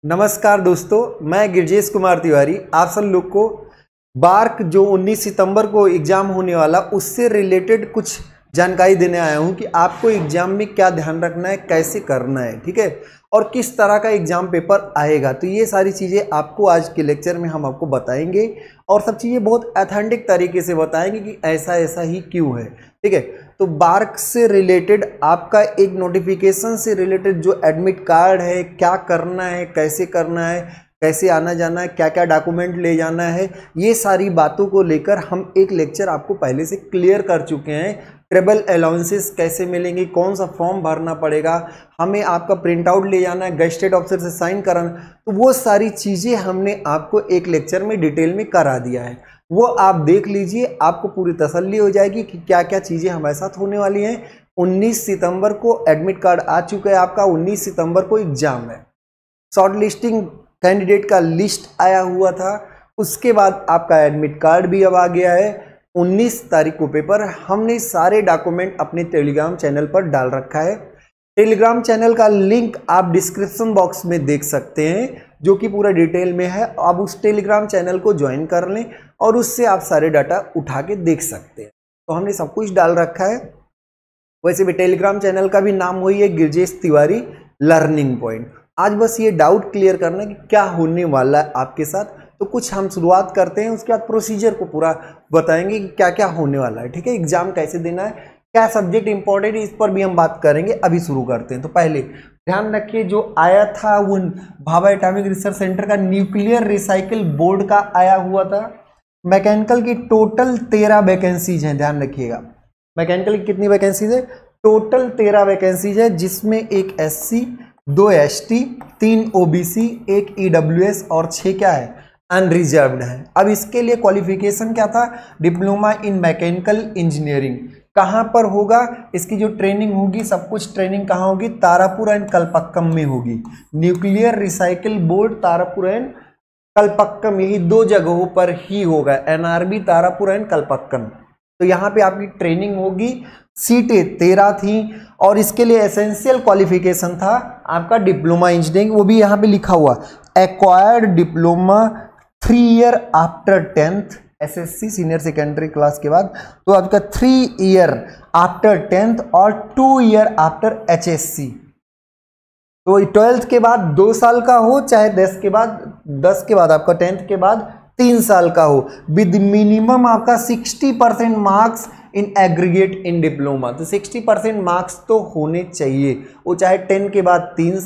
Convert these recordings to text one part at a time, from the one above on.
नमस्कार दोस्तों, मैं गिरजेश कुमार तिवारी आप सब लोग को बार्क जो 19 सितंबर को एग्ज़ाम होने वाला उससे रिलेटेड कुछ जानकारी देने आया हूं कि आपको एग्ज़ाम में क्या ध्यान रखना है, कैसे करना है, ठीक है, और किस तरह का एग्ज़ाम पेपर आएगा। तो ये सारी चीज़ें आपको आज के लेक्चर में हम आपको बताएंगे और सब चीज़ें बहुत ऑथेंटिक तरीके से बताएंगे कि ऐसा ऐसा ही क्यों है, ठीक है। तो बार्क से रिलेटेड आपका एक नोटिफिकेशन से रिलेटेड जो एडमिट कार्ड है, क्या करना है, कैसे करना है, कैसे आना जाना है, क्या क्या डॉक्यूमेंट ले जाना है, ये सारी बातों को लेकर हम एक लेक्चर आपको पहले से क्लियर कर चुके हैं। ट्रेवल अलाउंसेस कैसे मिलेंगे, कौन सा फॉर्म भरना पड़ेगा, हमें आपका प्रिंट आउट ले जाना है, गजेटेड ऑफिसर से साइन कराना, तो वो सारी चीज़ें हमने आपको एक लेक्चर में डिटेल में करा दिया है। वो आप देख लीजिए, आपको पूरी तसल्ली हो जाएगी कि क्या क्या चीज़ें हमारे साथ होने वाली हैं। 19 सितंबर को एडमिट कार्ड आ चुका है आपका, 19 सितंबर को एग्जाम है। शॉर्ट लिस्टिंग कैंडिडेट का लिस्ट आया हुआ था, उसके बाद आपका एडमिट कार्ड भी अब आ गया है। 19 तारीख को पेपर। हमने सारे डॉक्यूमेंट अपने टेलीग्राम चैनल पर डाल रखा है। टेलीग्राम चैनल का लिंक आप डिस्क्रिप्शन बॉक्स में देख सकते हैं, जो कि पूरा डिटेल में है। आप उस टेलीग्राम चैनल को ज्वाइन कर लें और उससे आप सारे डाटा उठा के देख सकते हैं। तो हमने सब कुछ डाल रखा है। वैसे भी टेलीग्राम चैनल का भी नाम वही है, गिरजेश तिवारी लर्निंग पॉइंट। आज बस ये डाउट क्लियर करना है कि क्या होने वाला है आपके साथ। तो कुछ हम शुरुआत करते हैं, उसके बाद प्रोसीजर को पूरा बताएंगे कि क्या क्या होने वाला है, ठीक है। एग्जाम कैसे देना है, क्या सब्जेक्ट इंपॉर्टेंट है, इस पर भी हम बात करेंगे। अभी शुरू करते हैं। तो पहले ध्यान रखिए, जो आया था वो भाभा एटॉमिक रिसर्च सेंटर का न्यूक्लियर रिसाइकिल बोर्ड का आया हुआ था। मैकेनिकल की टोटल 13 वैकेंसीज हैं, ध्यान रखिएगा। मैकेनिकल की कितनी वैकेंसीज है? टोटल 13 वैकेंसीज है, जिसमें एक SC, 2 ST, 3 OBC, 1 EWS और 6 क्या है, अनरिजर्व्ड है। अब इसके लिए क्वालिफिकेशन क्या था? Diploma in mechanical engineering. कहाँ पर होगा इसकी जो ट्रेनिंग होगी? सब कुछ ट्रेनिंग कहाँ होगी? तारापुर एंड कलपक्कम में होगी। Nuclear recycle board Tarapur and Kalpakkam, यही 2 जगहों पर ही होगा, NRB तारापुर एंड कलपक्कम। तो यहाँ पे आपकी ट्रेनिंग होगी। सीटें 13 थी और इसके लिए एसेंशियल क्वालिफिकेशन था आपका डिप्लोमा इंजीनियरिंग। वो भी यहाँ पे लिखा हुआ, acquired diploma 3 year after 10th SSC senior secondary class के बाद। तो आपका 3 ईयर आफ्टर 10th और 2 ईयर आफ्टर HSC। तो 12th के बाद 2 साल का हो, चाहे 10 के बाद आपका 10th के बाद 3 साल का हो, विद मिनिमम आपका 60% marks in aggregate in diploma. तो 60% मार्क्स तो होने चाहिए, वो चाहे 10 के बाद 3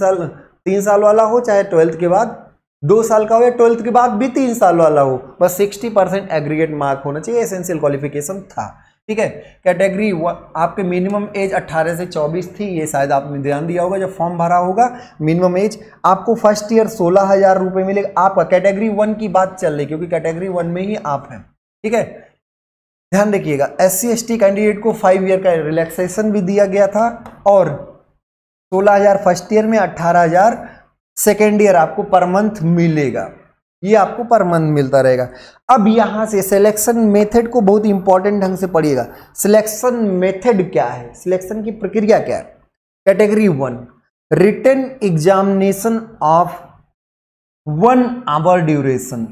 साल वाला हो, चाहे 12th के बाद 2 साल का हो, या 12th के बाद भी 3 साल वाला हो, बस 60% एग्रीगेट मार्क होना चाहिए। एसेंशियल क्वालिफिकेशन था, ठीक है। कैटेगरी आपके मिनिमम एज 18 से 24 थी, ये शायद आपने ध्यान दिया होगा जब फॉर्म भरा होगा। मिनिमम एज आपको फर्स्ट ईयर 16,000 रुपये मिलेगा। आपका कैटेगरी 1 की बात चल रही, क्योंकि कैटेगरी 1 में ही आप हैं, ठीक है। ध्यान रखिएगा, SC ST कैंडिडेट को 5 ईयर का रिलैक्सेशन भी दिया गया था और 16,000 फर्स्ट ईयर में, 18,000 सेकेंड ईयर आपको पर मंथ मिलेगा। ये आपको पर मंथ मिलता रहेगा। अब यहां से सिलेक्शन मेथड को बहुत इंपॉर्टेंट ढंग से पढ़िएगा। सिलेक्शन मेथड क्या है, सिलेक्शन की प्रक्रिया क्या है? Category 1 written examination of 1 hour duration,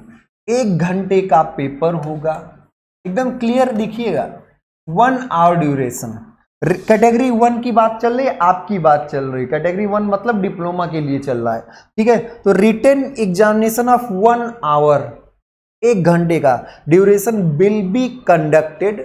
1 घंटे का पेपर होगा। एकदम क्लियर दिखिएगा, 1 आवर ड्यूरेशन। कैटेगरी 1 की बात चल रही है, आपकी बात चल रही है। कैटेगरी 1 मतलब डिप्लोमा के लिए चल रहा है, ठीक है। तो रिटन एग्जामिनेशन ऑफ 1 आवर, 1 घंटे का ड्यूरेशन, विल बी कंडक्टेड,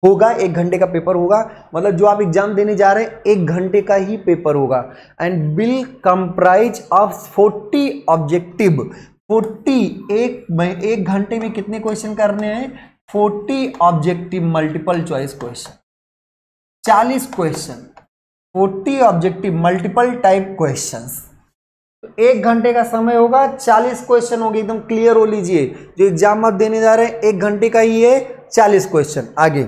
होगा। 1 घंटे का पेपर होगा, मतलब जो आप एग्जाम देने जा रहे हैं 1 घंटे का ही पेपर होगा। And will comprise of 40 objective. 40 एक घंटे में कितने क्वेश्चन करने हैं? 40 objective multiple choice question, 40 question, 40 objective multiple type questions. तो 1 घंटे का समय होगा, 40 क्वेश्चन होंगे। एकदम क्लियर हो लीजिए, जो एग्जाम आप देने जा रहे हैं 1 घंटे का ही है, 40 क्वेश्चन। आगे,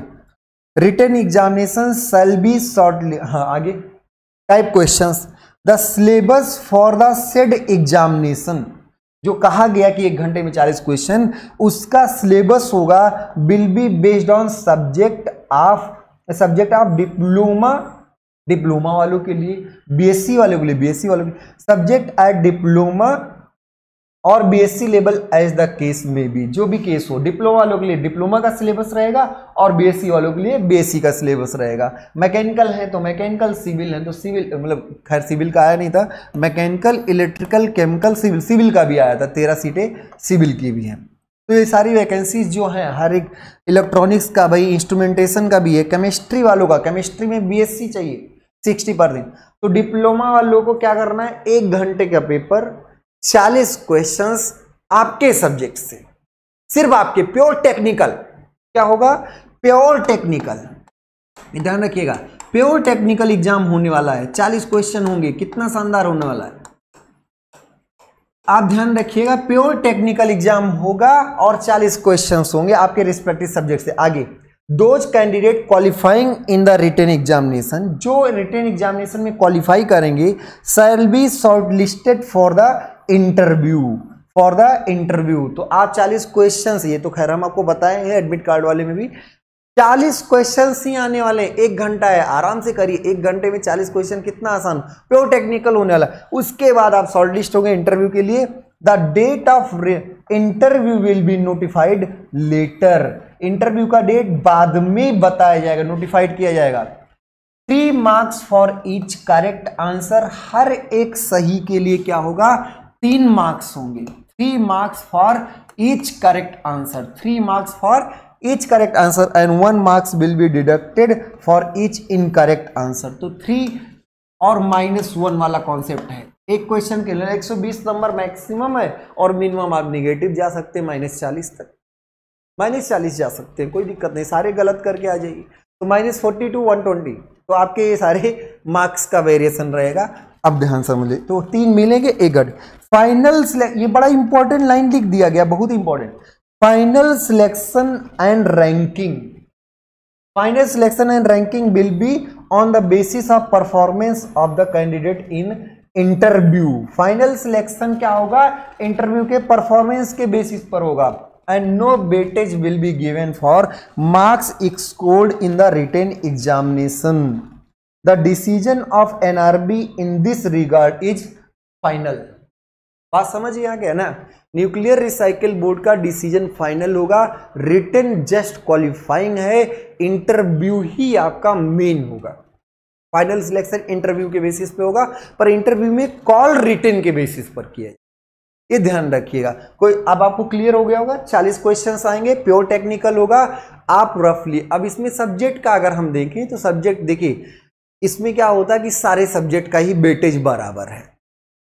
written examination shall be shortly, हाँ आगे, type questions. The syllabus for the said examination, जो कहा गया कि 1 घंटे में 40 क्वेश्चन, उसका सिलेबस होगा will be based on subject of diploma वालों के लिए, BSc वालों के लिए BSc वालों के लिए, सब्जेक्ट एट डिप्लोमा और BSc level as the case में भी, जो भी केस हो, डिप्लोमा वालों के लिए डिप्लोमा का सिलेबस रहेगा और बीएससी वालों के लिए बीएससी का सिलेबस रहेगा। मैकेनिकल है तो मैकेनिकल, सिविल है तो सिविल, मतलब खैर सिविल का आया नहीं था, mechanical, electrical, chemical, civil, civil का भी आया था, 13 सीटें सिविल की भी हैं। तो ये सारी वैकेंसीज जो हैं, हर एक, इलेक्ट्रॉनिक्स का भाई, इंस्ट्रूमेंटेशन का भी है, केमिस्ट्री वालों का, केमिस्ट्री में बीएससी चाहिए 60%। तो डिप्लोमा वालों को क्या करना है, 1 घंटे का पेपर, 40 क्वेश्चंस आपके सब्जेक्ट से, सिर्फ आपके प्योर टेक्निकल। क्या होगा, प्योर टेक्निकल, ध्यान रखिएगा, प्योर टेक्निकल एग्जाम होने वाला है, 40 क्वेश्चन होंगे, कितना शानदार होने वाला है, आप ध्यान रखिएगा, प्योर टेक्निकल एग्जाम होगा और 40 क्वेश्चंस होंगे आपके रिस्पेक्टिव सब्जेक्ट से। आगे, those candidate qualifying in the written examination, जो रिटन एग्जामिनेशन में क्वालिफाई करेंगे, shall be shortlisted for the interview, for the interview. तो आप 40 क्वेश्चंस, ये तो खैर हम आपको बताए हैं एडमिट कार्ड वाले में भी, 40 क्वेश्चंस ही आने वाले हैं, 1 घंटा है, आराम से करिए, 1 घंटे में 40 क्वेश्चन, कितना आसान, प्योर टेक्निकल होने वाला। उसके बाद आप शॉर्टलिस्ट होंगे इंटरव्यू के लिए। The date of interview will be notified later, interview का डेट बाद में बताया जाएगा, नोटिफाइड किया जाएगा। 3 marks for each correct answer, हर एक सही के लिए क्या होगा, 3 मार्क्स होंगे, 3 marks for each correct answer, 3 marks for each correct answer and 1 marks will be deducted for each incorrect answer. तो 3 और -1 वाला कॉन्सेप्ट है, एक क्वेश्चन के लिए 120 नंबर मैक्सिमम है और मिनिमम आप निगेटिव जा सकते हैं -40 तक, -40 जा सकते हैं, कोई दिक्कत नहीं, सारे गलत करके आ जाइए। तो -40 to 120, तो आपके ये सारे मार्क्स का वेरिएशन रहेगा। अब ध्यान समझिए, तो 3 मिलेंगे, 1 गढ़। फाइनल, ये बड़ा इंपॉर्टेंट लाइन लिख दिया गया, बहुत important, final selection and ranking, final selection and ranking will be on the basis of performance of the candidate in interview. Final selection क्या होगा, इंटरव्यू के परफॉर्मेंस के बेसिस पर होगा। And no weightage will be given for marks scored in the written examination. The decision of NRB in this regard is final. बात समझिए यहाँ क्या है ना, न्यूक्लियर रिसाइकिल बोर्ड का डिसीजन फाइनल होगा, रिटन जस्ट क्वालिफाइंग है, इंटरव्यू ही आपका मेन होगा। फाइनल सिलेक्शन इंटरव्यू के बेसिस पे होगा, पर इंटरव्यू में कॉल रिटन के बेसिस पर किया, ये ध्यान रखिएगा। कोई, अब आपको क्लियर हो गया होगा, 40 क्वेश्चंस आएंगे, प्योर टेक्निकल होगा। आप रफली, अब इसमें सब्जेक्ट का अगर हम देखें तो सब्जेक्ट देखिए, इसमें क्या होता है कि सारे सब्जेक्ट का ही वेटेज बराबर है,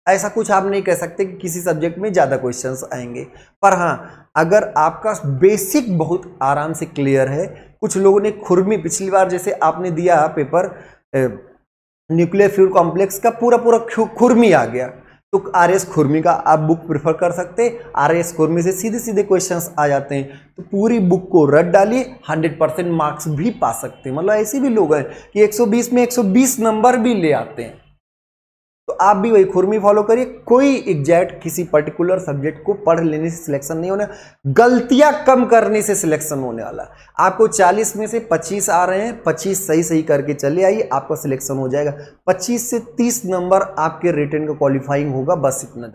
ऐसा कुछ आप नहीं कह सकते कि किसी सब्जेक्ट में ज़्यादा क्वेश्चंस आएंगे। पर हाँ, अगर आपका बेसिक बहुत आराम से क्लियर है, कुछ लोगों ने खुरमी, पिछली बार जैसे आपने दिया पेपर न्यूक्लियर फ्यूल कॉम्प्लेक्स का, पूरा खुरमी आ गया, तो आरएस खुरमी का आप बुक प्रेफर कर सकते हैं, आरएस खुरमी से सीधे सीधे क्वेश्चंस आ जाते हैं। तो पूरी बुक को रट डालिए, 100% मार्क्स भी पा सकते हैं। मतलब ऐसे भी लोग हैं कि 120 में 120 नंबर भी ले आते हैं। तो आप भी वही खुरमी फॉलो करिए, कोई एग्जैक्ट किसी पर्टिकुलर सब्जेक्ट को पढ़ लेने से सिलेक्शन नहीं होना, गलतियां कम करने से सिलेक्शन होने वाला। आपको 40 में से 25 आ रहे हैं, 25 सही करके चले आइए, आपका सिलेक्शन हो जाएगा। 25 से 30 नंबर आपके रिटन का क्वालिफाइंग होगा, बस इतना।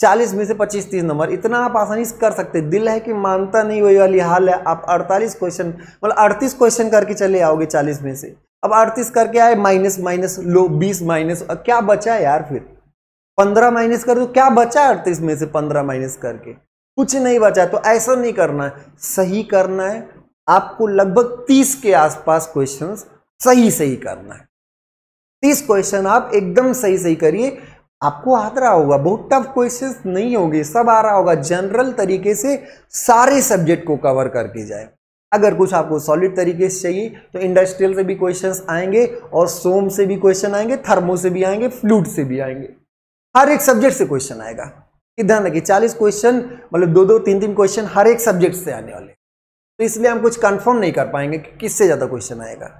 40 में से 25-30 नंबर, इतना आप आसानी से कर सकते। दिल है कि मानता नहीं, वही वाली हाल है। आप 48 क्वेश्चन, मतलब 38 क्वेश्चन करके चले आओगे 40 में से। अब 38 करके आए, माइनस लो, 20 माइनस, क्या बचा यार, फिर 15 माइनस कर दो, क्या बचा 38 में से 15 माइनस करके, कुछ नहीं बचा। तो ऐसा नहीं करना है, सही करना है। आपको लगभग 30 के आसपास क्वेश्चंस सही करना है। 30 क्वेश्चन आप एकदम सही करिए, आपको आ रहा होगा, बहुत टफ क्वेश्चंस नहीं होंगे, सब आ रहा होगा। जनरल तरीके से सारे सब्जेक्ट को कवर करके जाए। अगर कुछ आपको सॉलिड तरीके से चाहिए तो इंडस्ट्रियल से भी क्वेश्चंस आएंगे और सोम से भी क्वेश्चन आएंगे, थर्मो से भी आएंगे, फ्लूइड से भी आएंगे, हर एक सब्जेक्ट से क्वेश्चन आएगा। ध्यान रखिए, 40 क्वेश्चन मतलब 2-2, 3-3 क्वेश्चन हर एक सब्जेक्ट से आने वाले। तो इसलिए हम कुछ कंफर्म नहीं कर पाएंगे कि किससे ज्यादा क्वेश्चन आएगा।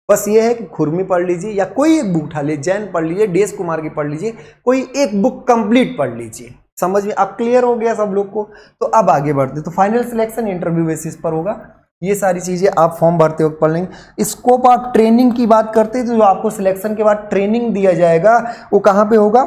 बस ये है कि खुरमी पढ़ लीजिए या कोई एक बुक उठा लीजिए, जैन पढ़ लीजिए, DS कुमार की पढ़ लीजिए, कोई एक बुक कंप्लीट पढ़ लीजिए। समझ में अब क्लियर हो गया सब लोग को। तो अब आगे बढ़ते, तो फाइनल सिलेक्शन इंटरव्यू बेसिस पर होगा। ये सारी चीजें आप फॉर्म भरते वक्त पढ़ लेंगे। स्कोप ऑफ ट्रेनिंग की बात करते हैं, तो जो आपको सिलेक्शन के बाद ट्रेनिंग दिया जाएगा वो कहाँ पे होगा,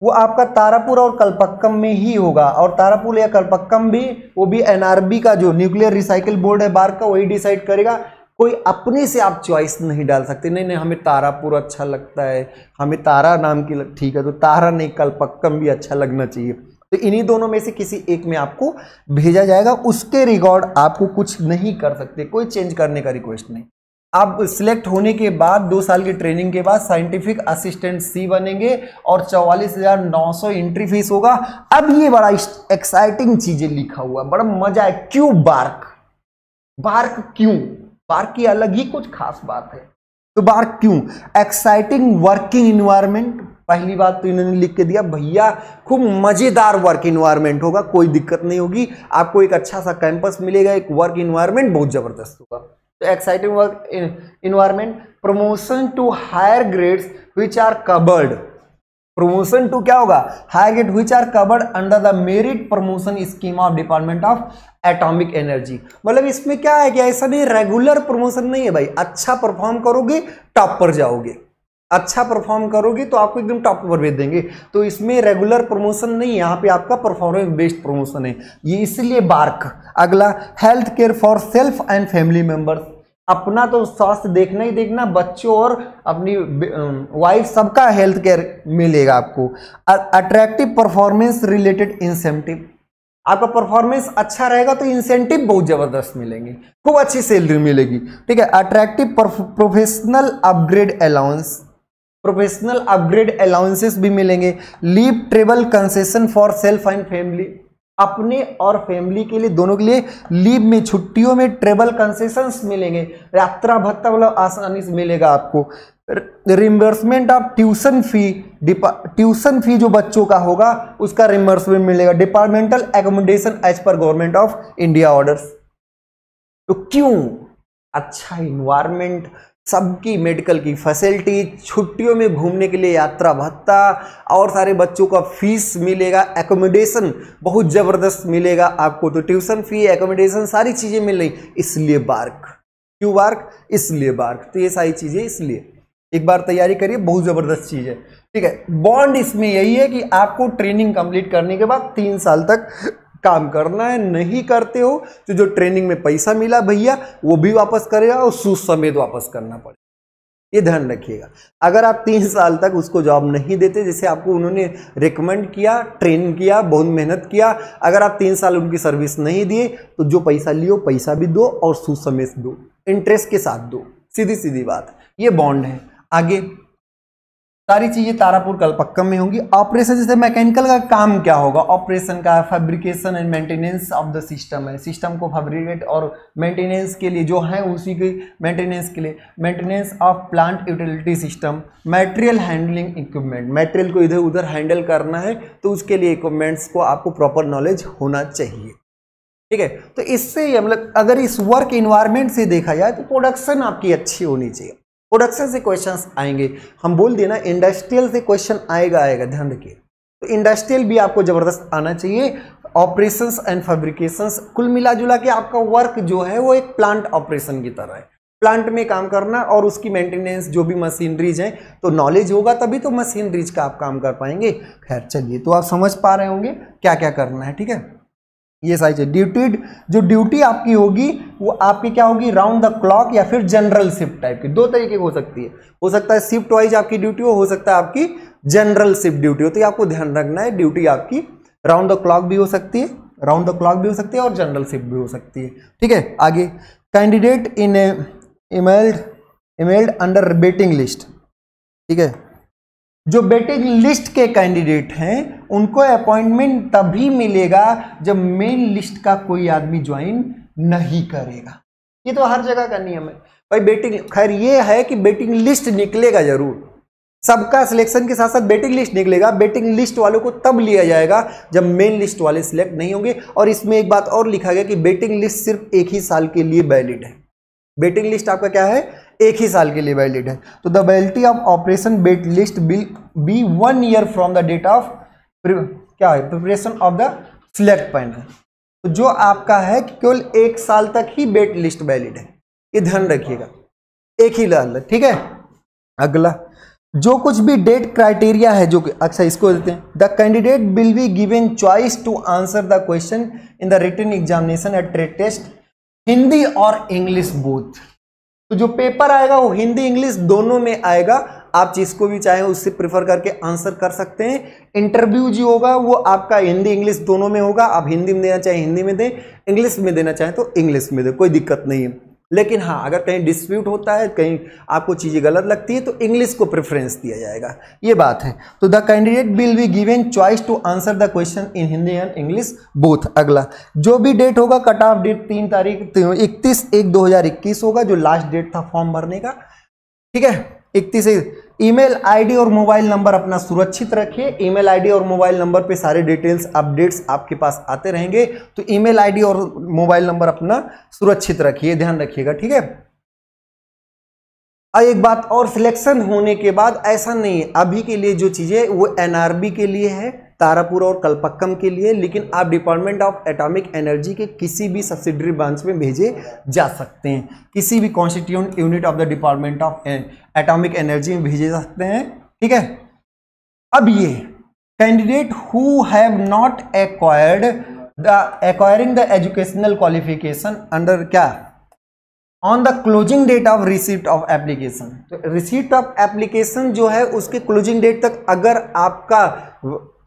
वो आपका तारापुर और कल्पक्कम में ही होगा, और तारापुर या कल्पक्कम भी वो भी एनआरबी का जो न्यूक्लियर रिसाइकिल बोर्ड है बार्क का, वही डिसाइड करेगा। कोई अपने से आप चॉइस नहीं डाल सकते, नहीं नहीं हमें तारापुर अच्छा लगता है, हमें तारा नाम की ठीक है तो तारा नहीं, कल्पक्कम भी अच्छा लगना चाहिए। तो इन्हीं दोनों में से किसी एक में आपको भेजा जाएगा, उसके रिकॉर्ड आपको कुछ नहीं कर सकते, कोई चेंज करने का रिक्वेस्ट नहीं। आप सिलेक्ट होने के बाद 2 साल की ट्रेनिंग के बाद साइंटिफिक असिस्टेंट सी बनेंगे और 44,900 एंट्री फीस होगा। अब ये बड़ा एक्साइटिंग चीजें लिखा हुआ है, बड़ा मजा है। क्यों बार्क? बार्क क्यों? बार्क की अलग ही कुछ खास बात है। तो बार्क क्यों? एक्साइटिंग वर्किंग इन्वायरमेंट, पहली बात तो इन्होंने लिख के दिया भैया खूब मजेदार वर्क इन्वायरमेंट होगा, कोई दिक्कत नहीं होगी, आपको एक अच्छा सा कैंपस मिलेगा, एक वर्क इन्वायरमेंट बहुत जबरदस्त होगा। तो exciting work environment, promotion to higher grades which are covered, promotion to क्या होगा? Higher grade which are covered under the merit promotion scheme of department of atomic energy. मतलब इसमें क्या है कि ऐसा नहीं रेगुलर प्रमोशन नहीं है भाई, अच्छा परफॉर्म करोगे टॉप पर जाओगे, अच्छा परफॉर्म करोगे तो आपको एकदम टॉप पर भेज देंगे। तो इसमें रेगुलर प्रमोशन नहीं है, यहाँ पे आपका परफॉर्मेंस बेस्ड प्रमोशन है, ये इसलिए बार्क। अगला, health care for self and family members, अपना तो स्वास्थ्य देखना ही देखना, बच्चों और अपनी वाइफ सबका हेल्थ केयर मिलेगा आपको। अट्रैक्टिव परफॉर्मेंस रिलेटेड इंसेंटिव, आपका परफॉर्मेंस अच्छा रहेगा तो इंसेंटिव बहुत जबरदस्त मिलेंगे, खूब अच्छी सैलरी मिलेगी, ठीक है। Attractive professional upgrade allowance, professional upgrade allowances भी मिलेंगे। Leave travel concession for self and family, अपने और फैमिली के लिए दोनों के लिए लीव में छुट्टियों में ट्रेवल कंसेशंस मिलेंगे, यात्रा भत्ता मतलब आसानी से मिलेगा आपको। Reimbursement of tuition fee, tuition fee जो बच्चों का होगा उसका रिम्बर्समेंट मिलेगा। Departmental accommodation as per government of India orders. तो क्यों? अच्छा इन्वायरमेंट, सबकी मेडिकल की फैसिलिटी, छुट्टियों में घूमने के लिए यात्रा भत्ता, और सारे बच्चों का फीस मिलेगा, एकोमोडेशन बहुत जबरदस्त मिलेगा आपको। तो ट्यूशन फी, एकोमोडेशन सारी चीजें मिल रही, इसलिए बार्क। क्यों बार्क? इसलिए बार्क। तो ये सारी चीजें इसलिए एक बार तैयारी करिए, बहुत जबरदस्त चीज है, ठीक है। बॉन्ड इसमें यही है कि आपको ट्रेनिंग कंप्लीट करने के बाद 3 साल तक काम करना है, नहीं करते हो तो जो ट्रेनिंग में पैसा मिला भैया वो भी वापस करेगा और सूद समेत वापस करना पड़ेगा, ये ध्यान रखिएगा। अगर आप 3 साल तक उसको जॉब नहीं देते, जैसे आपको उन्होंने रिकमेंड किया, ट्रेन किया, बहुत मेहनत किया, अगर आप 3 साल उनकी सर्विस नहीं दिए तो जो पैसा लियो पैसा भी दो और सूद समेत दो, इंटरेस्ट के साथ दो, सीधी सीधी बात, ये बॉन्ड है। आगे सारी चीजें तारापुर कल्पक्कम में होंगी। ऑपरेशन जैसे मैकेनिकल का काम क्या होगा, ऑपरेशन का fabrication and maintenance of the system है, सिस्टम को फैब्रिकेट और मेंटेनेंस के लिए जो है उसी के मेंटेनेंस के लिए, maintenance of plant utility system, material handling equipment, material को इधर उधर हैंडल करना है तो उसके लिए इक्विपमेंट्स को आपको प्रॉपर नॉलेज होना चाहिए, ठीक है। तो इससे मतलब अगर इस वर्क इन्वायरमेंट से देखा जाए तो प्रोडक्शन आपकी अच्छी होनी चाहिए, प्रोडक्शन से क्वेश्चंस आएंगे। हम बोल देना इंडस्ट्रियल से क्वेश्चन आएगा, ध्यान रखिए। तो इंडस्ट्रियल भी आपको जबरदस्त आना चाहिए, ऑपरेशंस एंड फैब्रिकेशंस, कुल मिला जुला के आपका वर्क जो है वो एक प्लांट ऑपरेशन की तरह है, प्लांट में काम करना और उसकी मेंटेनेंस जो भी मशीनरीज हैं, तो नॉलेज होगा तभी तो मशीनरीज का आप काम कर पाएंगे। खैर चलिए, तो आप समझ पा रहे होंगे क्या क्या करना है, ठीक है। ये सारी चीज ड्यूटी, जो ड्यूटी आपकी होगी वो आपकी क्या होगी, राउंड द क्लॉक या फिर जनरल शिफ्ट टाइप की, 2 तरीके की हो सकती है, हो सकता है शिफ्ट वाइज आपकी ड्यूटी हो सकता है आपकी जनरल शिफ्ट ड्यूटी हो। तो आपको ध्यान रखना है, ड्यूटी आपकी राउंड द क्लॉक भी हो सकती है, राउंड द क्लॉक भी हो सकती है और जनरल शिफ्ट भी हो सकती है, ठीक है। आगे, candidate in emailed under waiting list, ठीक है। जो वेटिंग लिस्ट के कैंडिडेट हैं उनको अपॉइंटमेंट तभी मिलेगा जब मेन लिस्ट का कोई आदमी ज्वाइन नहीं करेगा। ये तो हर जगह का नियम है भाई, वेटिंग। खैर ये है कि वेटिंग लिस्ट निकलेगा जरूर, सबका सिलेक्शन के साथ साथ वेटिंग लिस्ट निकलेगा। वेटिंग लिस्ट वालों को तब लिया जाएगा जब मेन लिस्ट वाले सिलेक्ट नहीं होंगे। और इसमें एक बात और लिखा गया कि वेटिंग लिस्ट सिर्फ 1 ही साल के लिए वैलिड है। वेटिंग लिस्ट आपका क्या है, 1 ही साल के लिए वैलिड है। तो the validity of operation wait list will be 1 year from the date of क्या है, preparation of the select panel. तो जो आपका है कि केवल 1 साल तक ही वेट लिस्ट वैलिड है, ये ध्यान रखिएगा, 1 ही साल, ठीक है। अगला, जो कुछ भी डेट क्राइटेरिया है जो कि अच्छा इसको देते हैं, the candidate will be given choice to answer the question in the written examination at trade test Hindi और इंग्लिश बोथ। तो जो पेपर आएगा वो हिंदी इंग्लिश दोनों में आएगा, आप जिसको भी चाहें उससे प्रेफर करके आंसर कर सकते हैं। इंटरव्यू जो होगा वो आपका हिंदी इंग्लिश दोनों में होगा, आप हिंदी में देना चाहें हिंदी में दें, इंग्लिश में देना चाहें तो इंग्लिश में दें, कोई दिक्कत नहीं है। लेकिन हाँ, अगर कहीं डिस्प्यूट होता है, कहीं आपको चीज़ें गलत लगती है तो इंग्लिश को प्रेफरेंस दिया जाएगा, ये बात है। तो the candidate will be given choice to answer the question in Hindi and English both. अगला जो भी डेट होगा, कट ऑफ डेट 3 तारीख 31/1/2021 होगा, जो लास्ट डेट था फॉर्म भरने का, ठीक है। 31। ईमेल आईडी और मोबाइल नंबर अपना सुरक्षित रखिए। ईमेल आईडी और मोबाइल नंबर पे सारे डिटेल्स अपडेट्स आपके पास आते रहेंगे, तो ईमेल आईडी और मोबाइल नंबर अपना सुरक्षित रखिए, ध्यान रखिएगा, ठीक है। एक बात और, सिलेक्शन होने के बाद ऐसा नहीं है, अभी के लिए जो चीजें वो एनआरबी के लिए है, तारापुर और कलपक्कम के लिए, लेकिन आप डिपार्टमेंट ऑफ एटॉमिक एनर्जी के किसी भी सब्सिडरी ब्रांच में भेजे जा सकते हैं, किसी भी constituent unit of the department of atomic energy में भेजे जा सकते हैं, ठीक है। अब ये candidate who have not acquiring the educational qualification under क्या on the closing date of receipt of application. तो रिसीप्ट ऑफ एप्लीकेशन जो है उसके क्लोजिंग डेट तक अगर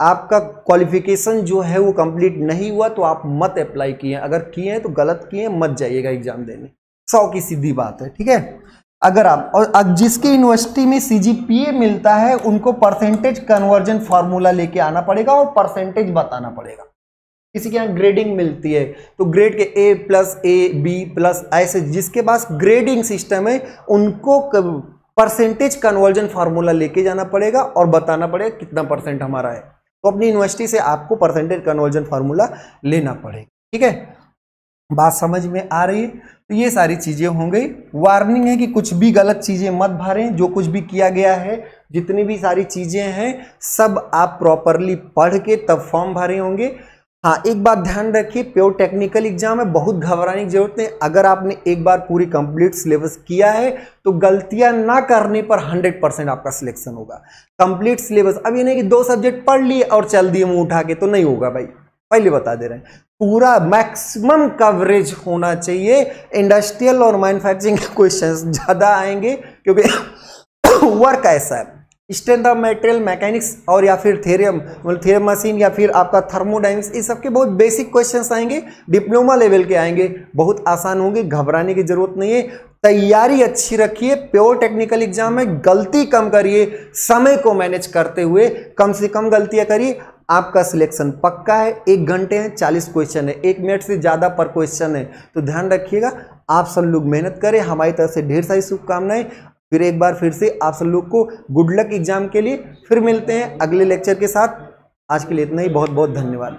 आपका क्वालिफिकेशन जो है वो कंप्लीट नहीं हुआ तो आप मत अप्लाई किए, अगर किए हैं तो गलत किए, मत जाइएगा एग्जाम देने, 100 की सीधी बात है, ठीक है। अगर आप और जिसके यूनिवर्सिटी में सीजीपीए मिलता है उनको परसेंटेज कन्वर्जन फार्मूला लेके आना पड़ेगा और परसेंटेज बताना पड़ेगा। किसी के यहाँ ग्रेडिंग मिलती है तो ग्रेड के A+, A, B+, ऐसे जिसके पास ग्रेडिंग सिस्टम है उनको परसेंटेज कन्वर्जन फार्मूला लेके जाना पड़ेगा और बताना पड़ेगा कितना परसेंट हमारा है, तो अपनी यूनिवर्सिटी से आपको परसेंटेज कन्वर्जन फार्मूला लेना पड़ेगा, ठीक है। बात समझ में आ रही है? तो ये सारी चीजें हो गई। वार्निंग है कि कुछ भी गलत चीजें मत भरें, जो कुछ भी किया गया है, जितनी भी सारी चीजें हैं सब आप प्रॉपरली पढ़ के तब फॉर्म भरे होंगे। हाँ, एक बात ध्यान रखिए, प्योर टेक्निकल एग्जाम है, बहुत घबराने की जरूरत नहीं। अगर आपने एक बार पूरी कंप्लीट सिलेबस किया है तो गलतियां ना करने पर 100% आपका सिलेक्शन होगा। कंप्लीट सिलेबस, अब ये नहीं कि 2 सब्जेक्ट पढ़ लिए और चल दिए मुंह उठा के, तो नहीं होगा भाई, पहले बता दे रहे हैं। पूरा मैक्सिमम कवरेज होना चाहिए। इंडस्ट्रियल और मैन्युफैक्चरिंग के क्वेश्चंस ज्यादा आएंगे क्योंकि वर्क ऐसा है, स्ट्रेंथ ऑफ मटेरियल मैकेनिक्स और या फिर थ्योरम मशीन या फिर आपका थर्मोडायनेमिक्स, इस सब के बहुत बेसिक क्वेश्चंस आएंगे, डिप्लोमा लेवल के आएंगे, बहुत आसान होंगे, घबराने की जरूरत नहीं है। तैयारी अच्छी रखिए, प्योर टेक्निकल एग्जाम में गलती कम करिए, समय को मैनेज करते हुए कम से कम गलतियां करिए, आपका सिलेक्शन पक्का है। 1 घंटे हैं, 40 क्वेश्चन है, 1 मिनट से ज़्यादा पर क्वेश्चन है, तो ध्यान रखिएगा। आप सब लोग मेहनत करें, हमारी तरफ से ढेर सारी शुभकामनाएं। फिर एक बार फिर से आप सब लोग को गुड लक एग्जाम के लिए। फिर मिलते हैं अगले लेक्चर के साथ। आज के लिए इतना ही, बहुत बहुत धन्यवाद।